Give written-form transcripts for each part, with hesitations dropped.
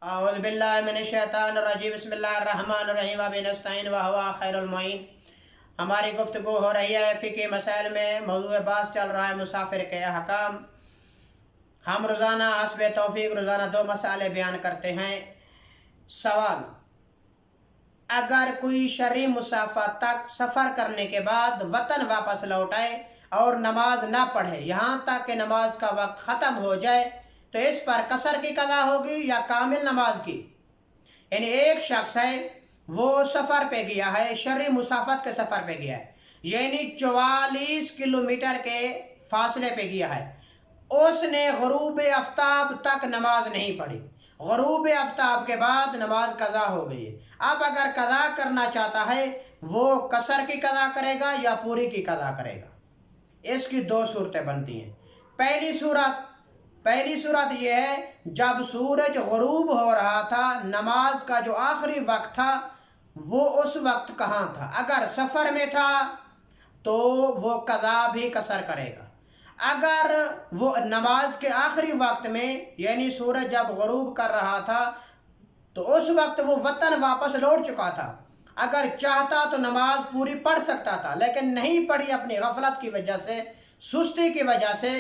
اعوذ باللہ من الشیطان الرجیم بسم اللہ الرحمن الرحیم وبہ نستعین وہو خیر المعین۔ ہماری گفتگو ہو رہی ہے فقہی مسائل میں، موضوع بحث چل رہا ہے مسافر کے احکام۔ ہم روزانہ حسب توفیق روزانہ 2 مسئلے بیان کرتے ہیں۔ سوال: اگر کوئی شرعی مسافت تک سفر کرنے کے بعد وطن واپس لوٹ آئے اور نماز نہ پڑھے یہاں تک کہ نماز کا وقت ختم ہو جائے تو اس پر قصر کی قضا ہوگی یا کامل نماز کی؟ یعنی ایک شخص ہے، وہ سفر پہ گیا ہے، شرعی مسافت کے سفر پہ گیا ہے، یعنی 44 کلومیٹر کے فاصلے پہ گیا ہے۔ اس نے غروب آفتاب تک نماز نہیں پڑھی، غروب آفتاب کے بعد نماز قضا ہو گئی ہے۔ اب اگر قضا کرنا چاہتا ہے وہ قصر کی قضا کرے گا یا پوری کی قضا کرے گا؟ اس کی 2 صورتیں بنتی ہیں۔ پہلی صورت یہ ہے جب سورج غروب ہو رہا تھا، نماز کا جو آخری وقت تھا وہ اس وقت کہاں تھا؟ اگر سفر میں تھا تو وہ قضا بھی قصر کرے گا۔ اگر وہ نماز کے آخری وقت میں یعنی سورج جب غروب کر رہا تھا تو اس وقت وہ وطن واپس لوٹ چکا تھا، اگر چاہتا تو نماز پوری پڑھ سکتا تھا، لیکن نہیں پڑھی اپنی غفلت کی وجہ سے، سستی کی وجہ سے،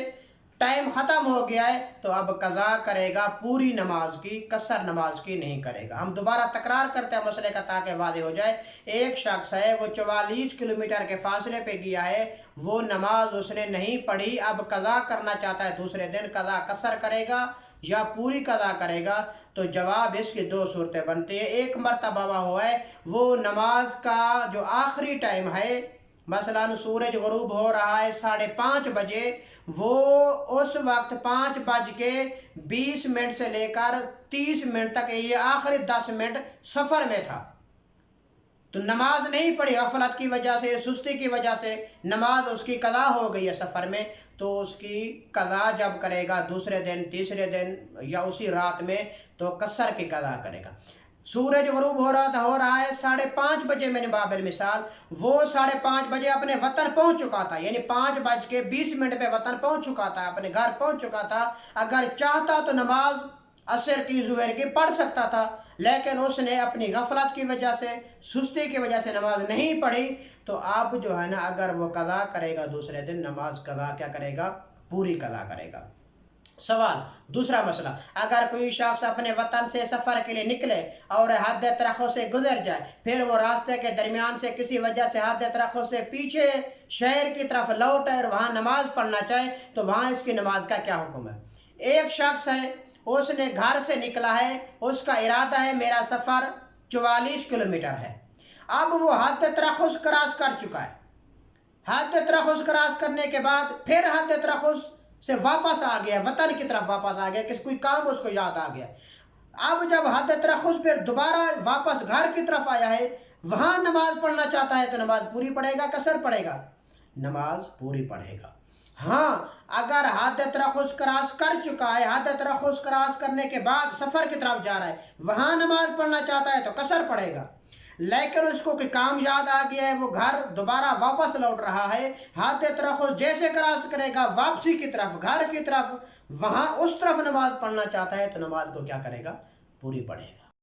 ٹائم ختم ہو گیا ہے تو اب قضا کرے گا پوری نماز کی، قصر نماز کی نہیں کرے گا۔ ہم دوبارہ تکرار کرتے ہیں مسئلے کا تاکہ واضح ہو جائے۔ ایک شخص ہے، وہ 44 کلومیٹر کے فاصلے پہ گیا ہے، وہ نماز اس نے نہیں پڑھی، اب قضا کرنا چاہتا ہے دوسرے دن، قضا قصر کرے گا یا پوری قضا کرے گا؟ تو جواب اس کی 2 صورتیں بنتی ہیں۔ ایک مرتبہ ہوا ہے وہ نماز کا جو آخری ٹائم ہے، مثلا سورج غروب ہو رہا ہے 5:30 بجے، وہ اس وقت 5:20 سے لے کر 30 منٹ تک، یہ آخری 10 منٹ سفر میں تھا تو نماز نہیں پڑھی، غفلت کی وجہ سے، سستی کی وجہ سے نماز اس کی قضا ہو گئی ہے سفر میں، تو اس کی قضا جب کرے گا دوسرے دن، تیسرے دن یا اسی رات میں تو قصر کی قضا کرے گا۔ سورج غروب ہو رہا ہے 5:30 بجے، میں نے بابل مثال، وہ 5:30 بجے اپنے وطن پہنچ چکا تھا، یعنی 5:20 پہ وطن پہنچ چکا تھا، اپنے گھر پہنچ چکا تھا۔ اگر چاہتا تو نماز عصر کی، ظہر کی پڑھ سکتا تھا، لیکن اس نے اپنی غفلت کی وجہ سے، سستی کی وجہ سے نماز نہیں پڑھی، تو اب جو ہے نا اگر وہ قضا کرے گا دوسرے دن، نماز قضا کیا کرے گا؟ پوری قضا کرے گا۔ سوال: دوسرا مسئلہ، اگر کوئی شخص اپنے وطن سے سفر کے لیے نکلے اور حد ترخو سے گزر جائے، پھر وہ راستے کے درمیان سے کسی وجہ سے حد ترخو سے پیچھے شہر کی طرف لوٹ آئے اور وہاں نماز پڑھنا چاہے تو وہاں اس کی نماز کا کیا حکم ہے؟ ایک شخص ہے، اس نے گھر سے نکلا ہے، اس کا ارادہ ہے میرا سفر 44 کلومیٹر ہے، اب وہ حد ترخوس کراس کر چکا ہے، حد ترخوس کراس کرنے کے بعد پھر حد ترخوس سے واپس آ گیا، وطن کی طرف واپس آ گیا، کوئی کام اس کو یاد آ گیا۔ اب جب حد ترخوس پھر دوبارہ واپس گھر کی طرف آیا ہے، وہاں نماز پڑھنا چاہتا ہے تو نماز پوری پڑھے گا، قصر پڑھے گا؟ نماز پوری پڑھے گا۔ ہاں، اگر حد ترخوس کراس کر چکا ہے، حد ترخوس کراس کرنے کے بعد سفر کی طرف جا رہا ہے، وہاں نماز پڑھنا چاہتا ہے تو قصر پڑھے گا، لیکن اس کو کوئی کام یاد آ گیا ہے، وہ گھر دوبارہ واپس لوٹ رہا ہے، حد ترخوس جیسے کراس کرے گا واپسی کی طرف، گھر کی طرف، وہاں اس طرف نماز پڑھنا چاہتا ہے تو نماز کو کیا کرے گا؟ پوری پڑھے گا۔